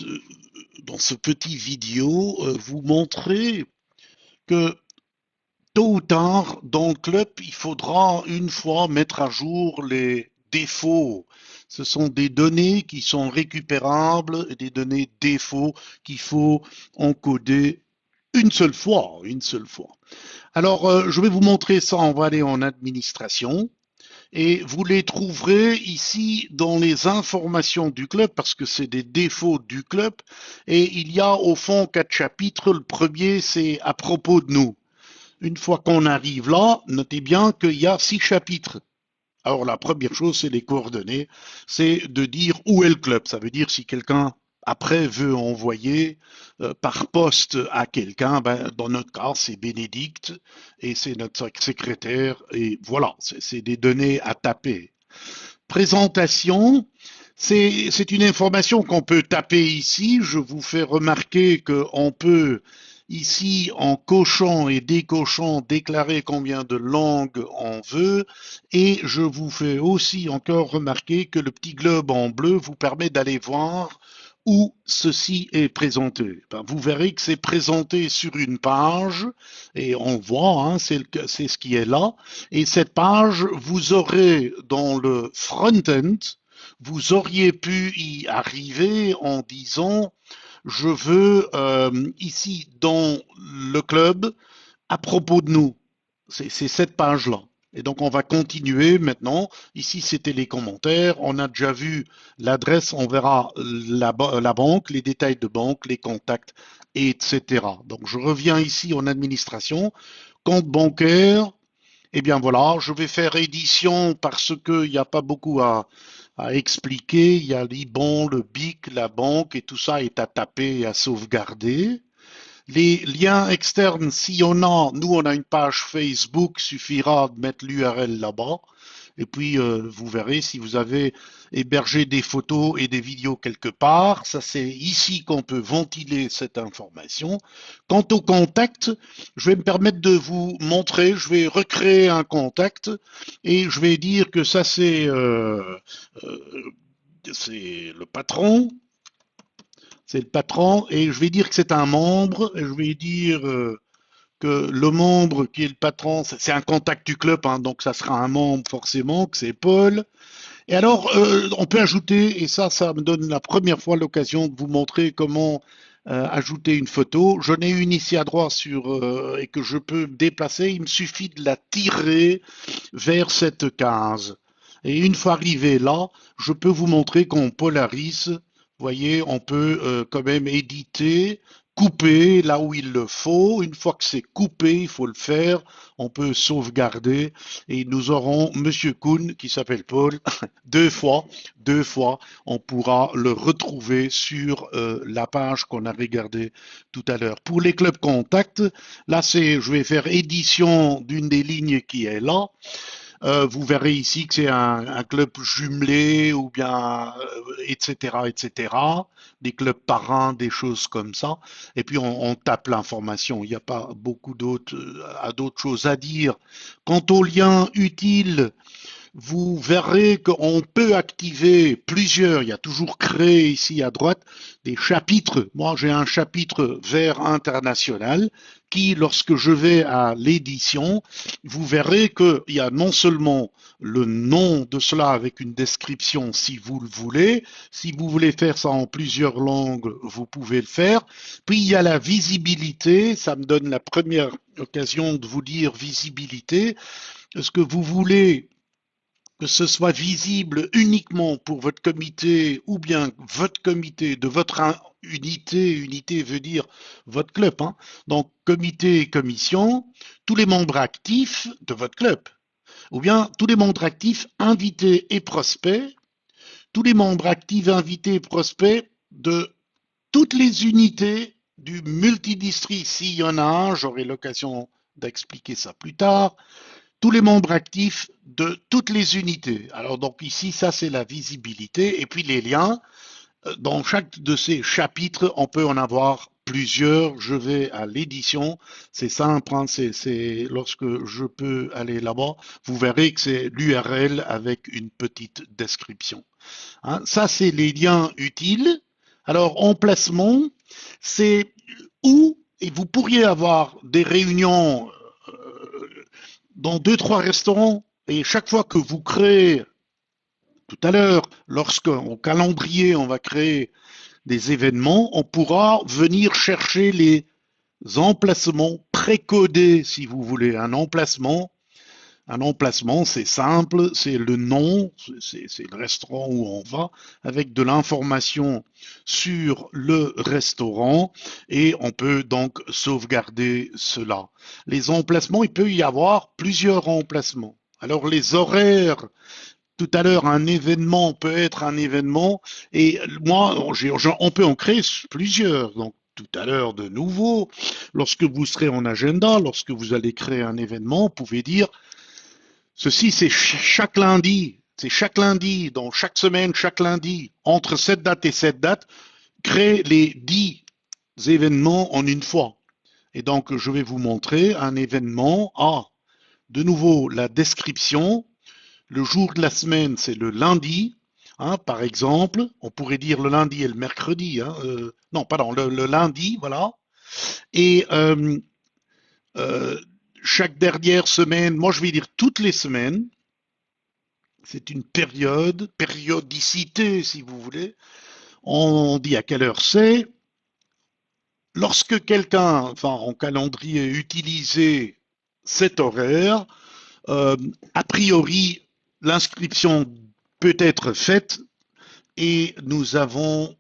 euh, dans ce petit vidéo, vous montrer que tôt ou tard, dans le club, il faudra une fois mettre à jour les défauts. Ce sont des données qui sont récupérables et des données défauts qu'il faut encoder une seule fois, une seule fois. Alors, je vais vous montrer ça. On va aller en administration. Et vous les trouverez ici dans les informations du club parce que c'est des défauts du club. Et il y a au fond 4 chapitres. Le premier, c'est à propos de nous. Une fois qu'on arrive là, notez bien qu'il y a 6 chapitres. Alors la première chose, c'est les coordonnées, c'est de dire où est le club. Ça veut dire si quelqu'un après veut envoyer par poste à quelqu'un, ben, dans notre cas, c'est Bénédicte et c'est notre secrétaire et voilà, c'est des données à taper. Présentation, c'est une information qu'on peut taper ici. Je vous fais remarquer qu'on peut ici, en cochant et décochant, déclarer combien de langues on veut. Et je vous fais aussi encore remarquer que le petit globe en bleu vous permet d'aller voir où ceci est présenté. Ben, vous verrez que c'est présenté sur une page et on voit, hein, c'est ce qui est là. Et cette page, vous aurez dans le front-end, vous auriez pu y arriver en disant je veux ici dans le club à propos de nous. C'est cette page-là. Et donc on va continuer maintenant. Ici c'était les commentaires. On a déjà vu l'adresse. On verra la banque, les détails de banque, les contacts, etc. Donc je reviens ici en administration. Compte bancaire. Eh bien voilà, je vais faire édition parce qu'il n'y a pas beaucoup à expliquer. Il y a l'IBAN, le BIC, la banque et tout ça est à taper et à sauvegarder. Les liens externes, s'il y en a, nous on a une page Facebook, suffira de mettre l'URL là-bas. Et puis vous verrez si vous avez hébergé des photos et des vidéos quelque part. Ça c'est ici qu'on peut ventiler cette information. Quant au contact, je vais me permettre de vous montrer. Je vais recréer un contact et je vais dire que ça c'est le patron. C'est le patron et je vais dire que c'est un membre et je vais dire que le membre qui est le patron, c'est un contact du club, hein, donc ça sera un membre forcément, que c'est Paul. Et alors, on peut ajouter, et ça me donne la première fois l'occasion de vous montrer comment ajouter une photo. J'en ai une ici à droite et que je peux déplacer. Il me suffit de la tirer vers cette case. Et une fois arrivé là, je peux vous montrer qu'on polarise. Vous voyez, on peut quand même éditer, couper là où il le faut. Une fois que c'est coupé, il faut le faire. On peut sauvegarder et nous aurons Monsieur Kuhn qui s'appelle Paul deux fois, on pourra le retrouver sur la page qu'on a regardée tout à l'heure. Pour les clubs contacts, là je vais faire édition d'une des lignes qui est là. Vous verrez ici que c'est un club jumelé ou bien etc etc, des clubs parrains, des choses comme ça. Et puis on tape l'information. Il n'y a pas beaucoup d'autres choses à dire. Quant aux liens utiles, vous verrez qu'on peut activer plusieurs, il y a toujours créé ici à droite des chapitres. Moi, j'ai un chapitre vert international qui, lorsque je vais à l'édition, vous verrez qu'il y a non seulement le nom de cela avec une description si vous le voulez, si vous voulez faire ça en plusieurs langues, vous pouvez le faire. Puis il y a la visibilité, ça me donne la première occasion de vous dire visibilité. Est-ce que vous voulez que ce soit visible uniquement pour votre comité ou bien votre comité de votre unité, unité veut dire votre club, hein. Donc comité et commission, tous les membres actifs de votre club, ou bien tous les membres actifs invités et prospects, tous les membres actifs invités et prospects de toutes les unités du multidistrict, s'il y en a un, j'aurai l'occasion d'expliquer ça plus tard, tous les membres actifs de toutes les unités. Alors donc ici, ça c'est la visibilité et puis les liens. Dans chaque de ces chapitres, on peut en avoir plusieurs. Je vais à l'édition. C'est simple, hein, c'est lorsque je peux aller là-bas, vous verrez que c'est l'URL avec une petite description. Hein. Ça, c'est les liens utiles. Alors, emplacement, c'est où, et vous pourriez avoir des réunions dans deux, trois restaurants, et chaque fois que vous créez, tout à l'heure, lorsqu'au calendrier, on va créer des événements, on pourra venir chercher les emplacements précodés, si vous voulez. Un emplacement, c'est simple, c'est le nom, c'est le restaurant où on va, avec de l'information sur le restaurant, et on peut donc sauvegarder cela. Les emplacements, il peut y avoir plusieurs emplacements. Alors les horaires, tout à l'heure, un événement peut être un événement, et moi, on peut en créer plusieurs. Donc, tout à l'heure, de nouveau, lorsque vous serez en agenda, lorsque vous allez créer un événement, vous pouvez dire, ceci, c'est chaque lundi, dans chaque semaine, chaque lundi, entre cette date et cette date, créer les 10 événements en une fois. Et donc, je vais vous montrer un événement. Ah, de nouveau, la description. Le jour de la semaine, c'est le lundi. Hein, par exemple, on pourrait dire le lundi et le mercredi. Hein, non, pardon, le lundi, voilà. Et euh, chaque dernière semaine, moi je vais dire toutes les semaines, c'est une périodicité si vous voulez. On dit à quelle heure c'est. Lorsque quelqu'un, enfin en calendrier, utilisait cet horaire, euh, a priori, l'inscription peut être faite et nous avons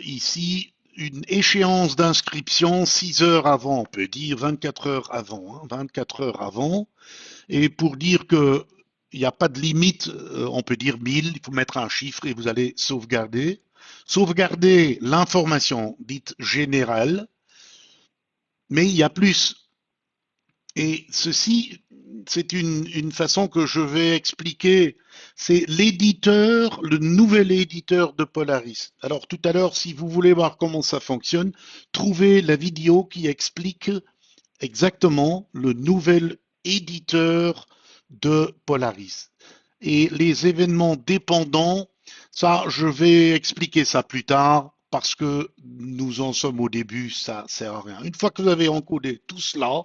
ici une échéance d'inscription 6 heures avant, on peut dire 24 heures avant, hein, 24 heures avant. Et pour dire que il n'y a pas de limite, on peut dire 1000, il faut mettre un chiffre et vous allez sauvegarder. Sauvegarder l'information dite générale, mais il y a plus. Et ceci, c'est une façon que je vais expliquer. C'est l'éditeur, le nouvel éditeur de Polaris. Alors tout à l'heure, si vous voulez voir comment ça fonctionne, trouvez la vidéo qui explique exactement le nouvel éditeur de Polaris. Et les événements dépendants, ça, je vais expliquer ça plus tard parce que nous en sommes au début, ça sert à rien. Une fois que vous avez encodé tout cela,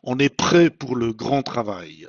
on est prêt pour le grand travail.